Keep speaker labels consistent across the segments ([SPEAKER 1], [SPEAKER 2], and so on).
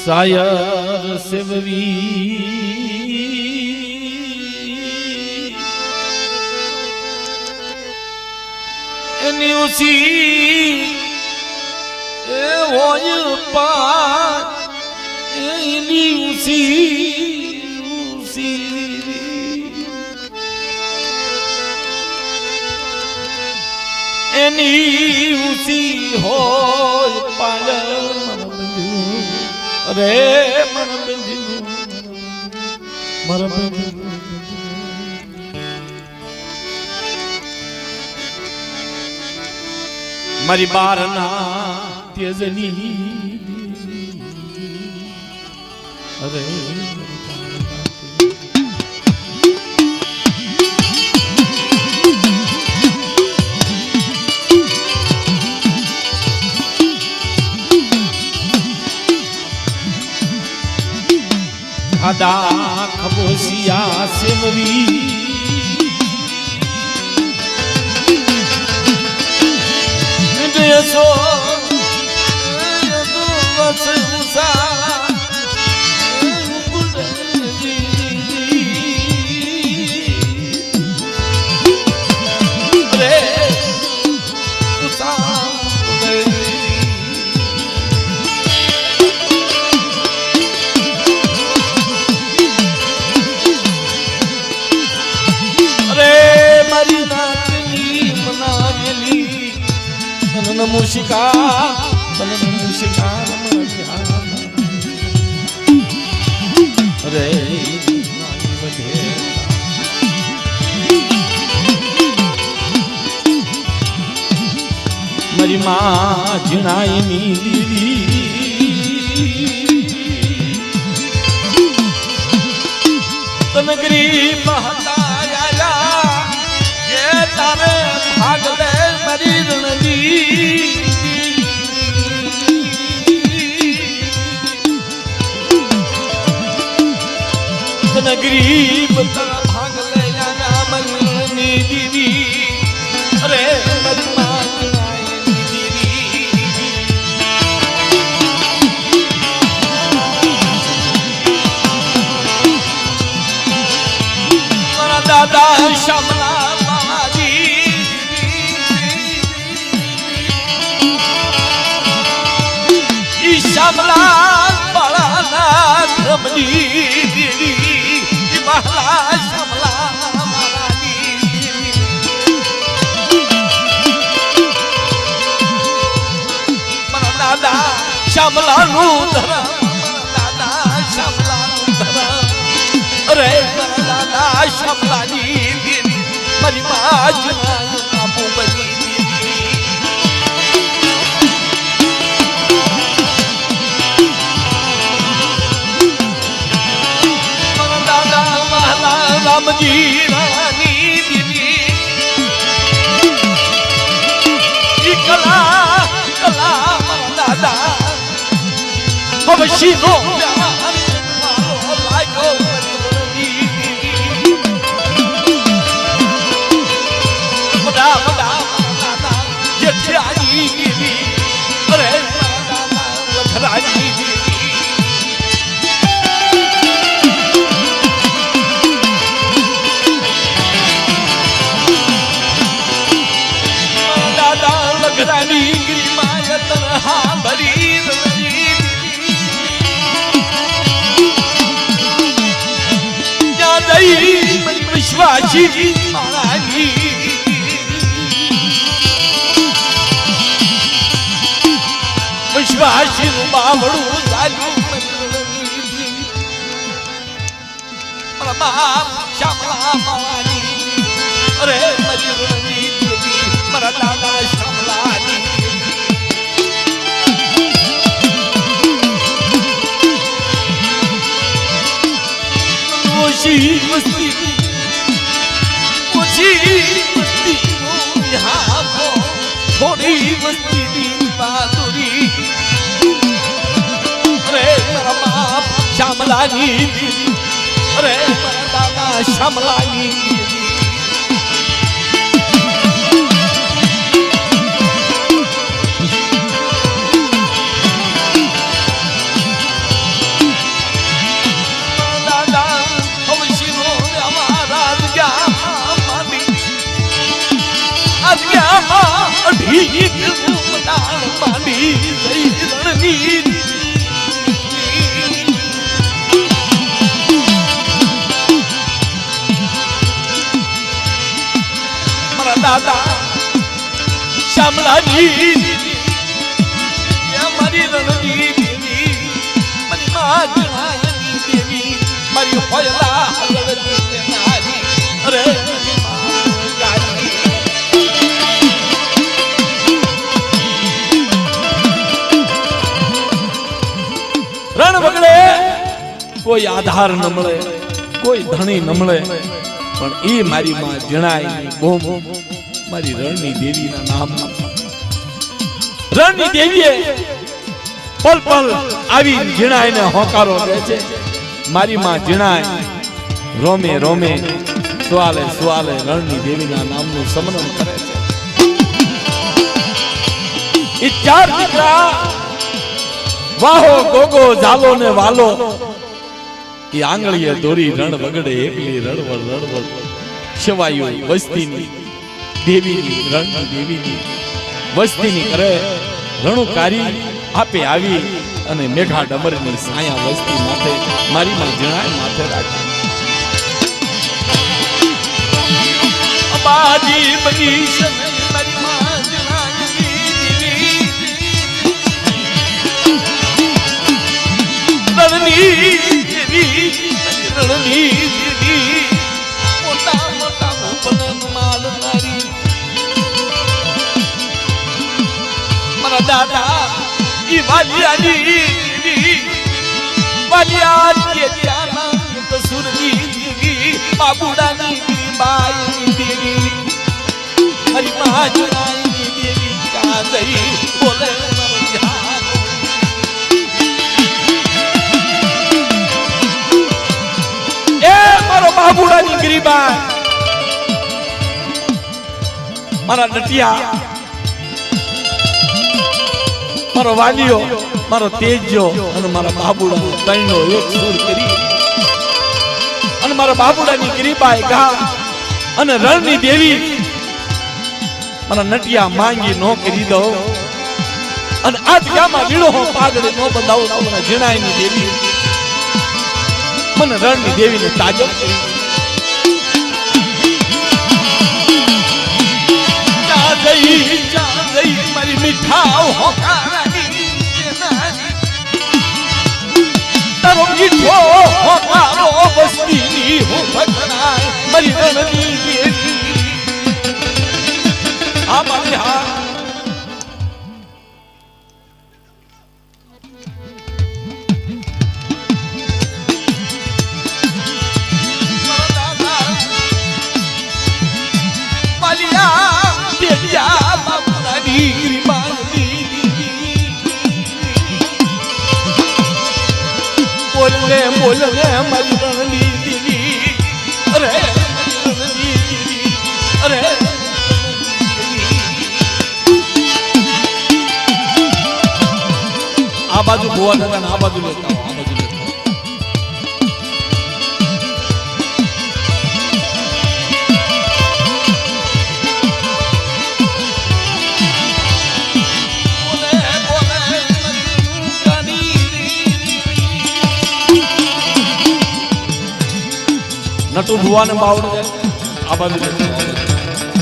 [SPEAKER 1] સાયર સેવવી એની ઉસી એ હોય પા એની ઉસી એની ઉસી હોય પાયલ અરે મન બંધ્યું મારા બંધ્યું મારી બારના તેજની અરે આદા ખબોસિયા સેવવી દેસો વસ ઉસા રે ઉસા મૂષિકા રે મારી માં જીણાઈની દીદી તમે ગરીબ હતા એ તારે ભાગ લે મારી રણજી તને ગરીબ તારા ભાગ લે મની દીદી અરે મારી માં દાદા શામલા શામલા બાળાના રમણી મહલા શામલા મારા દાદા શામલાનું ધરમ દાદા શામલાનું ધરમ અરે મારા દાદા શામલાની મારી માં આપો બની રામજી રાની દીદી કલા કલા મારા દાદા હવે શીરો લાગ્યો બડા બડા દાદા જેઠાજી દીદી અરે દાદા લખરાજી ગરાની ગિરિમાય તરહા ભરી ત્યાં દઈ વિશ્વાસી મારાની વિશ્વાસી નું બાવડું ચાલ્યું મારા બાપ શામલા માવાની અરે મારી મારા દાદા શામલાની ઓછી મસ્તી યહાં થોડી મસ્તી બહાદુરી અરે મારા બાપ શામલાની અરે મારા દાદા શામલાની દાદા શ્યામલાજી મારી રણની દેવી મારી માં જણાયની દેવી મારી હોયલા હલવતી નારી અરે રણ વગડે કોઈ આધાર ન મળે કોઈ ધણી ન મળે પણ એ મારી માં જણાય બોમ મારી રણની દેવીના નામ રણની દેવીએ પલ પલ આવી જણાયને હોકારો દે છે મારી માં જણાય રોમે રોમે સ્વાલે સ્વાલે રણની દેવીના નામનું સ્મરણ કરે છે ઈ ચાર દીકરા વાહો ગોગો ઝાલો ને વાલો ઈ આંગળીએ દોરી રણ વગડે એકલી રણવળ રણવળ છવાયું વસ્તીની દેવીની રણની દેવીની વસ્તીની કરે રણુકારી આપે આવી અને મેઘા ડમરની સાયા વસ્તી માથે મારી માં જણાય માથે રાખી બાજી બની મારી માં જણાય રણની દેવી રણની દેવી મોટા મોટા ઉપનન માલનારી મારા દાદા ઈ વાલિયાની દેવી વાલિયા કે ત્યાના કસુરની દેવી બાબુડાની બાઈ દેવી મારી માં જણાયની દેવી ક્યાં જઈ બોલે મારો બાબુડાની ગરીબા મારા નટિયા મારો વાલીઓ મારો તેજો અને મારા બાબુડા ત્રણનો એક સુર કરી અને મારા બાબુડાની ગરીબાએ ગા અને રણની દેવી મારા નટિયા માંગી નો કરી દો અને આજ ગામમાં વીણો પાગડે નો બંધાવો તો મને જણાયની દેવી મને રણની દેવીને તાજો કરી મારી મીઠાઓ હોકારાની તારો મીઠો હોકારો વસ્તીની હું ભજનાય મારી રણની દેવી આ મારી હા બોલને બોલને મારી રણની દેવી અરે રણની દેવી અરે આ બાજુ ભુવા દાદા ને આ બાજુ લેતા આ બાજુ લેતા નટુ ભુવાને બાવડ આ બાજુ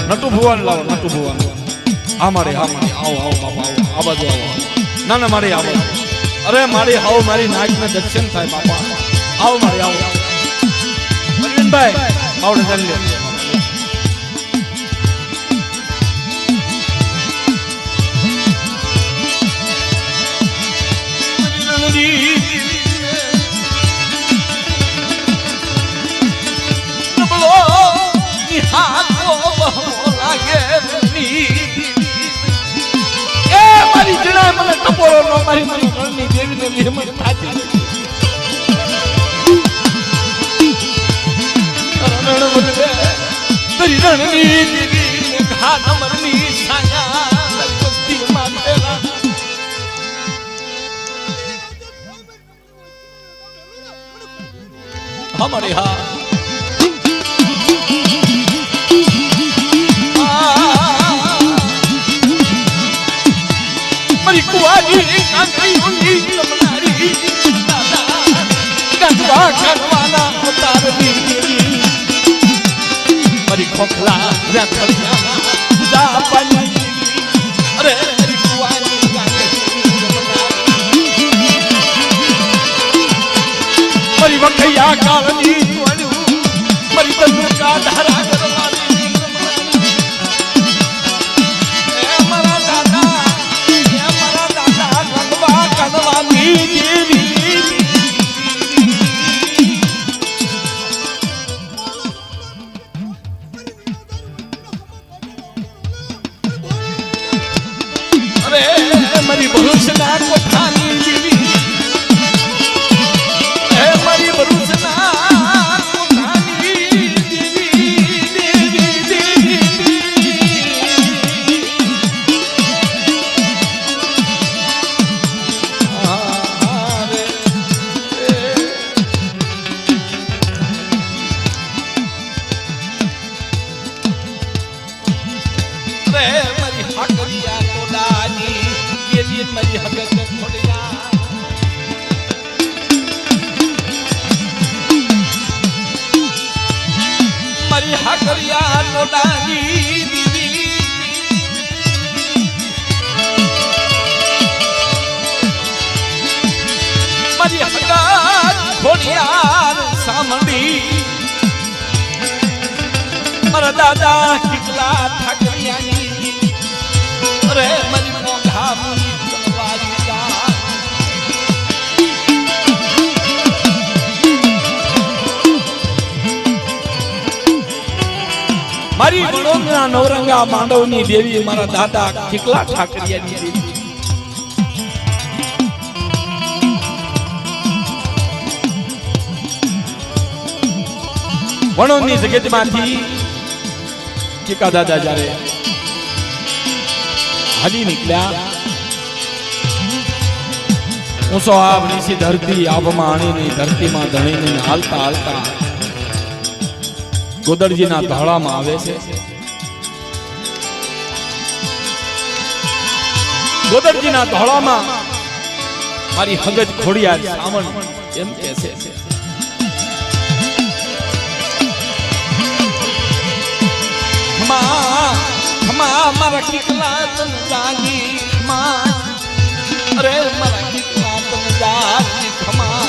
[SPEAKER 1] નટુ ભુવાને લાવો નટુ ભુવાને આ મારે આવો આવો બાપા આવો આ બાજુ આવો ના ના મારે આવો અરે મારી આવો મારી નાકને દર્શન થાય બાપા આવો મારે આવો અરવિંદભાઈ બાવડ ચાલી લે મારી જણાય મને ટપોરો નો મારી મારી રણની દેવીને વિહમત થાતી રણ વગડે તારી રણની દેવી ઘા નમરની છાયા વસ્તી માથેલા हमारे यहाँ मरी कुआरी कांगड़ी उंगी कमनारी गंगा करवाना उतार दी मरी खोखला रखलिया રાજા પાની અરે હરી કુવાની મારી વખૈયા કાળની મારી તંદુર કા ધારા કરવાની મારા દાદા રંગવા કનવાની દેવી મારી ભરૂચના કોઠાની દેવી હે મારી ભરૂચના કોઠાની દેવી મારી હાકરિયા તોડાની મારી હગત ખોડિયા મારી હાકરિયા લોડાની દીવી મારી હગત ખોડિયા સામડી મારા દાદા કિકલા ઠાકરિયાની અરે મારી મોંઘા મારી વડોદરા નવરંગા માંડવની દેવી મારા દાદા કિકલા ઠાકરિયાની દેવી વણોદની જગતમાંથી કિકા દાદા જ્યારે હાલી નીકળ્યા ઊંચો આવડી ધરતી આબમાં આણીની ધરતીમાં ધણીને હાલતા હાલતા ગોદરજીના ધોળામાં આવે છે ગોદરજીના ધોળામાં મારી હગજ ખોડિયાર સામણ એમ કહે છે મારા કિકલા તન જાગી અરે મારા કિકલા તન જાગી ખમા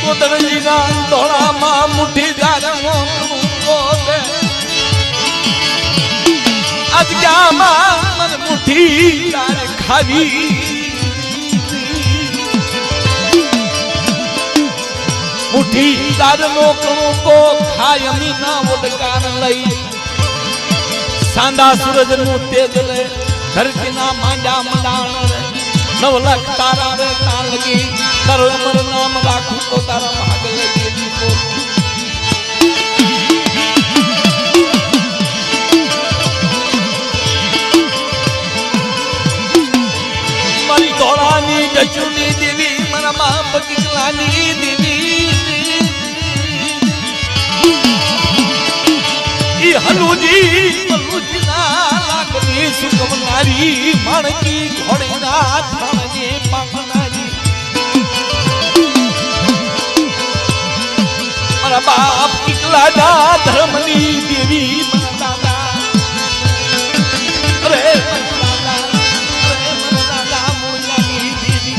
[SPEAKER 1] ગોદરજીના ધોળામાં મુઠ્ઠી જારમો બોલે આજ ગામાં મને મુઠ્ઠી જાર ખાવી મુઠ્ઠી જાર મોકળું કો ખાય અમીના ઓડકાર લઈ સાંદા સૂરજ નું તેજ લે ધરતીના માંડા મંડાણ રે 9 લાખ તારા રે તા લગી તારો અમર નામ રાખું તો તારા ભાગ લઈ દીધો મારી ધોળાની જચુની દેવી મારા બાપ કિકલાની દેવી ઈ હલુજી ના લાગની સુકમનારી માણકી ઘોડીના થાણે પામનારી મારા બાપ કિકલાના ધર્મની દેવી મારા દાદા અરે મુળિયાની દેવી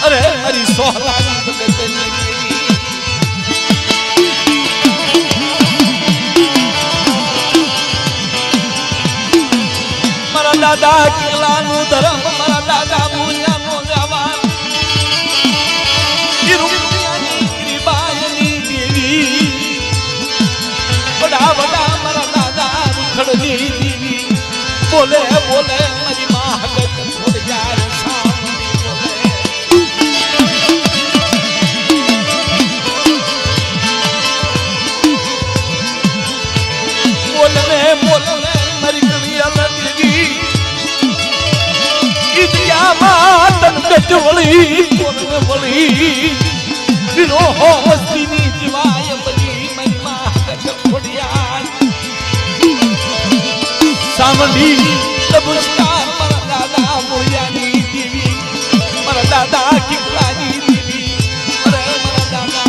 [SPEAKER 1] અરે હરી સોહલાની જગતની દેવી મારા દાદા કિકલાનું ધર્મ મારા દાદા મુળિયાનો જવાન ઈ રૂપિયાની કૃપાની દેવી બડા બડા મારા દાદા રૂખડની દેવી બોલે બોલે મારી માં હગત ખોડિયાર સામની બોલે બોલે મારી કણિયા દેવી ઈદિયામાં તન કચવળી બોલે વળી નો હોસ્તીની જીવાય બની મારી માં હગત ખોડિયાર સામની નમસ્કાર મારા દાદા મુળિયાની દેવી મારા દાદા કિકલાની દેવી અરે મારા દાદા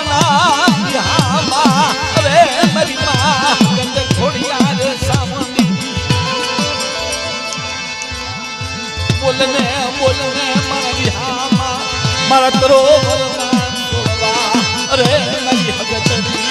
[SPEAKER 1] ધરવાના યામાં રે મારી માં ગંદ ખોડિયા રે સામની બોલને મારા વિહામાં મારા તરોવરના છોડવા અરે મારી હગતની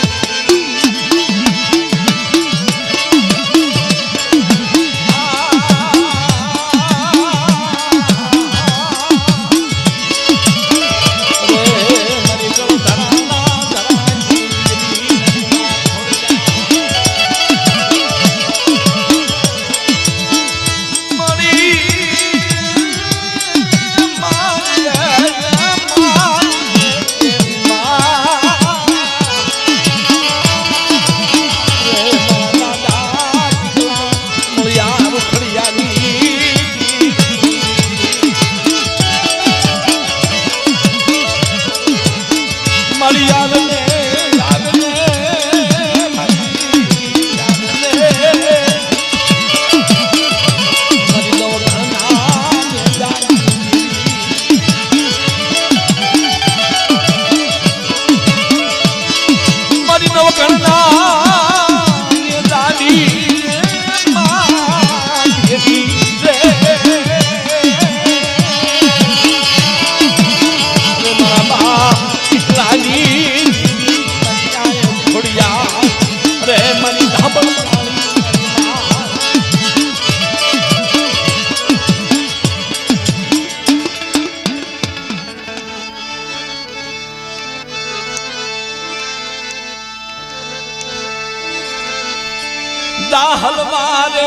[SPEAKER 1] જાહલવા રે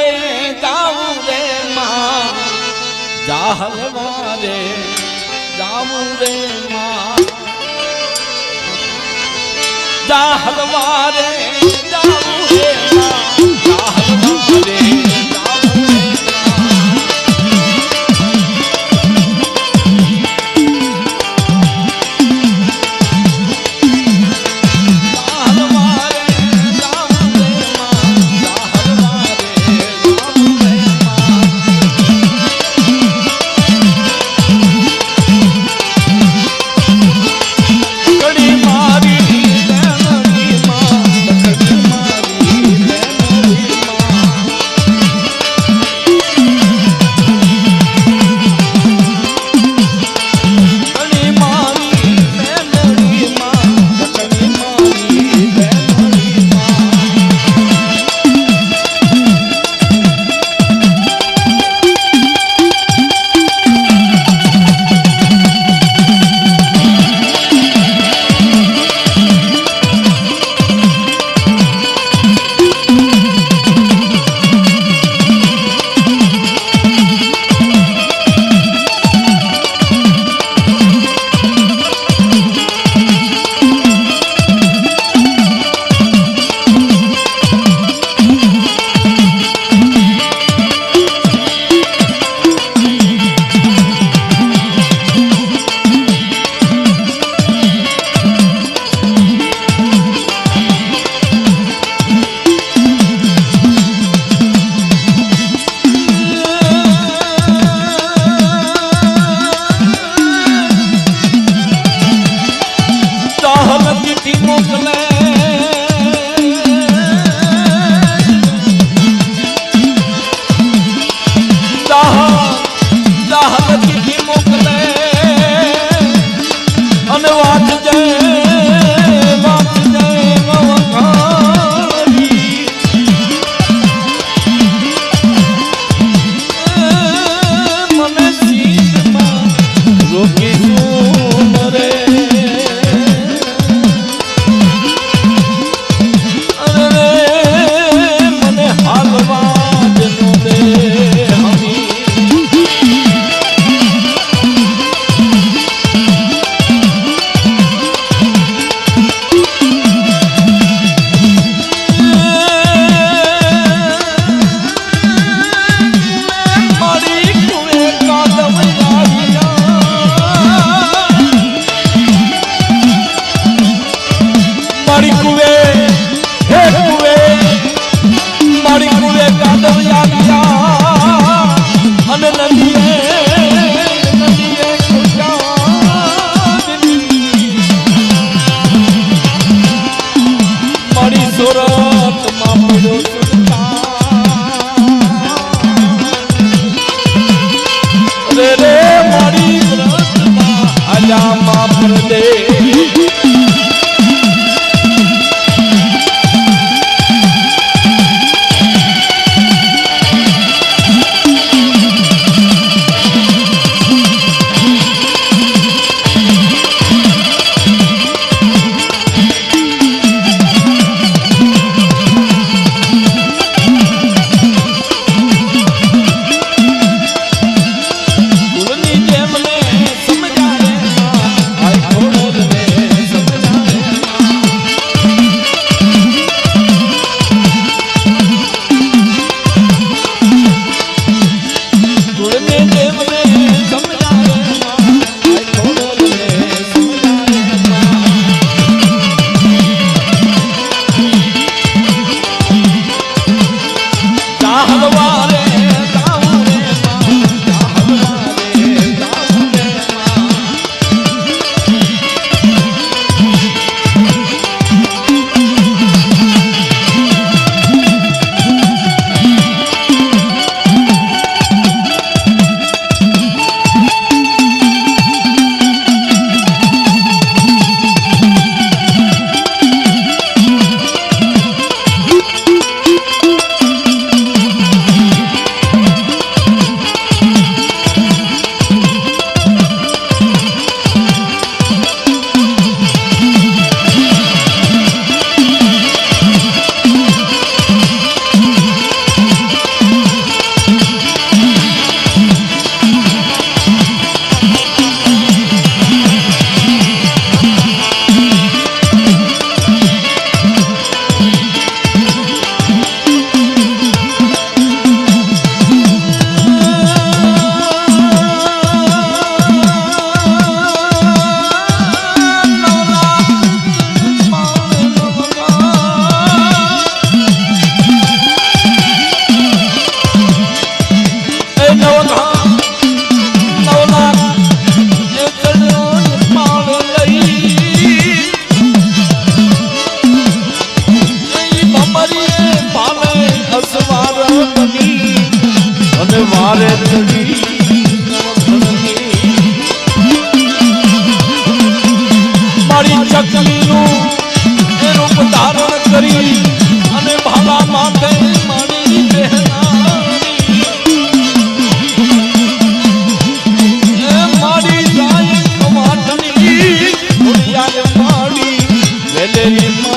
[SPEAKER 1] જાવું રે માં જાહલવા રે જાવું રે માં જાહલવા રે જાવું રે માં જાહલવા રે
[SPEAKER 2] મારી
[SPEAKER 1] ખેલેલી